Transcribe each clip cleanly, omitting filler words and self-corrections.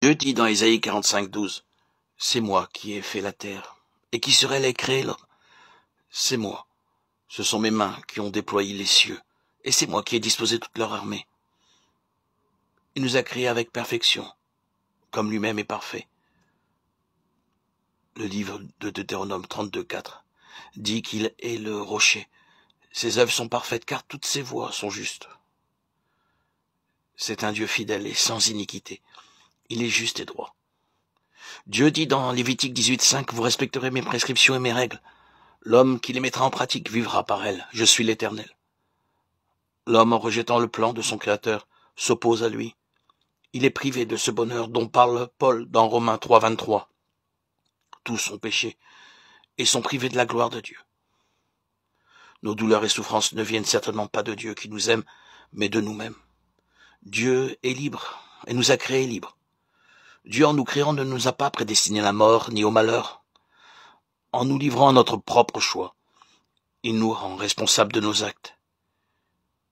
Dieu dit dans Ésaïe 45:12, « C'est moi qui ai fait la terre, et qui serait allé créer l'homme. C'est moi. Ce sont mes mains qui ont déployé les cieux, et c'est moi qui ai disposé toute leur armée. Il nous a créés avec perfection, comme lui-même est parfait. » Le livre de Deutéronome 32:4 dit qu'il est le rocher. Ses œuvres sont parfaites, car toutes ses voies sont justes. C'est un Dieu fidèle et sans iniquité. Il est juste et droit. Dieu dit dans Lévitique 18:5, « Vous respecterez mes prescriptions et mes règles. L'homme qui les mettra en pratique vivra par elles. Je suis l'Éternel. » L'homme, en rejetant le plan de son Créateur, s'oppose à lui. Il est privé de ce bonheur dont parle Paul dans Romains 3:23. Tous ont péché et sont privés de la gloire de Dieu. Nos douleurs et souffrances ne viennent certainement pas de Dieu qui nous aime, mais de nous-mêmes. Dieu est libre et nous a créés libres. Dieu, en nous créant, ne nous a pas prédestinés à la mort ni au malheur. En nous livrant à notre propre choix, il nous rend responsables de nos actes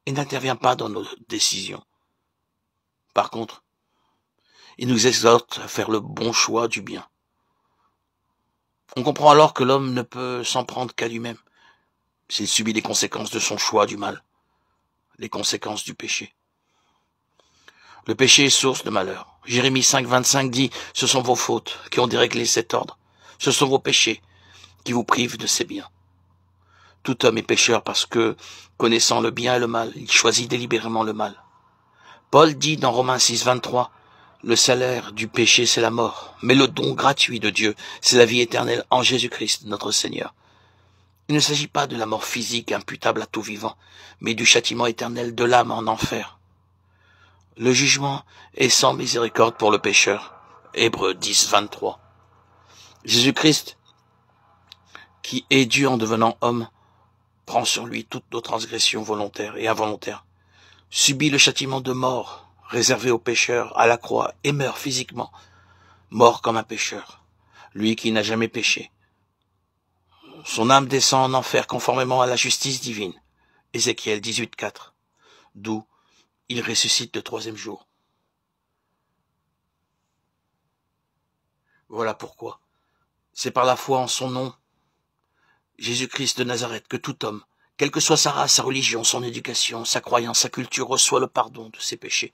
et n'intervient pas dans nos décisions. Par contre, il nous exhorte à faire le bon choix du bien. On comprend alors que l'homme ne peut s'en prendre qu'à lui-même s'il subit les conséquences de son choix du mal, les conséquences du péché. Le péché est source de malheur. Jérémie 5:25 dit « Ce sont vos fautes qui ont déréglé cet ordre. Ce sont vos péchés qui vous privent de ces biens. » Tout homme est pécheur parce que, connaissant le bien et le mal, il choisit délibérément le mal. Paul dit dans Romains 6:23 « Le salaire du péché, c'est la mort, mais le don gratuit de Dieu, c'est la vie éternelle en Jésus-Christ, notre Seigneur. » Il ne s'agit pas de la mort physique imputable à tout vivant, mais du châtiment éternel de l'âme en enfer. Le jugement est sans miséricorde pour le pécheur. Hébreux 10:23. Jésus-Christ, qui est Dieu en devenant homme, prend sur lui toutes nos transgressions volontaires et involontaires, subit le châtiment de mort réservé aux pécheurs à la croix et meurt physiquement, mort comme un pécheur, lui qui n'a jamais péché. Son âme descend en enfer conformément à la justice divine. Ézéchiel 18:4, d'où il ressuscite le troisième jour. Voilà pourquoi. C'est par la foi en son nom, Jésus-Christ de Nazareth, que tout homme, quelle que soit sa race, sa religion, son éducation, sa croyance, sa culture, reçoit le pardon de ses péchés,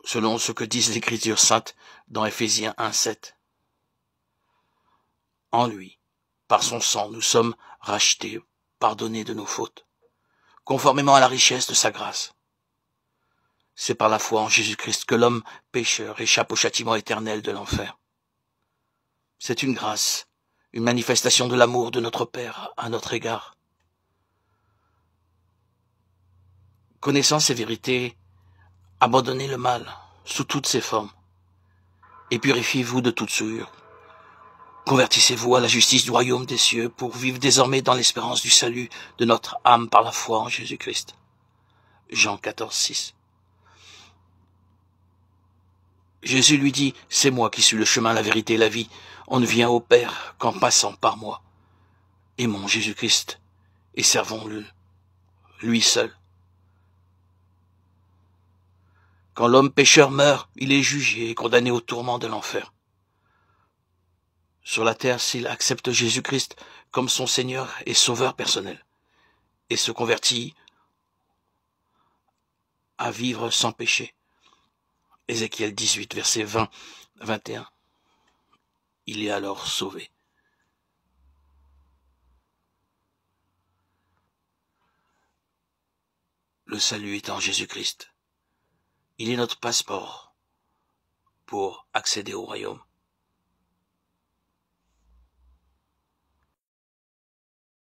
selon ce que disent l'Écriture sainte dans Éphésiens 1:7. En lui, par son sang, nous sommes rachetés, pardonnés de nos fautes, conformément à la richesse de sa grâce. C'est par la foi en Jésus-Christ que l'homme pécheur échappe au châtiment éternel de l'enfer. C'est une grâce, une manifestation de l'amour de notre Père à notre égard. Connaissant ces vérités, abandonnez le mal sous toutes ses formes et purifiez-vous de toute souillure. Convertissez-vous à la justice du royaume des cieux pour vivre désormais dans l'espérance du salut de notre âme par la foi en Jésus-Christ. Jean 14:6. Jésus lui dit, « C'est moi qui suis le chemin, la vérité et la vie. On ne vient au Père qu'en passant par moi. Aimons Jésus-Christ et servons-le, lui seul. » Quand l'homme pécheur meurt, il est jugé et condamné au tourment de l'enfer. Sur la terre, s'il accepte Jésus-Christ comme son Seigneur et Sauveur personnel et se convertit à vivre sans péché, Ézéchiel 18, versets 20-21, il est alors sauvé. Le salut est en Jésus-Christ. Il est notre passeport pour accéder au royaume.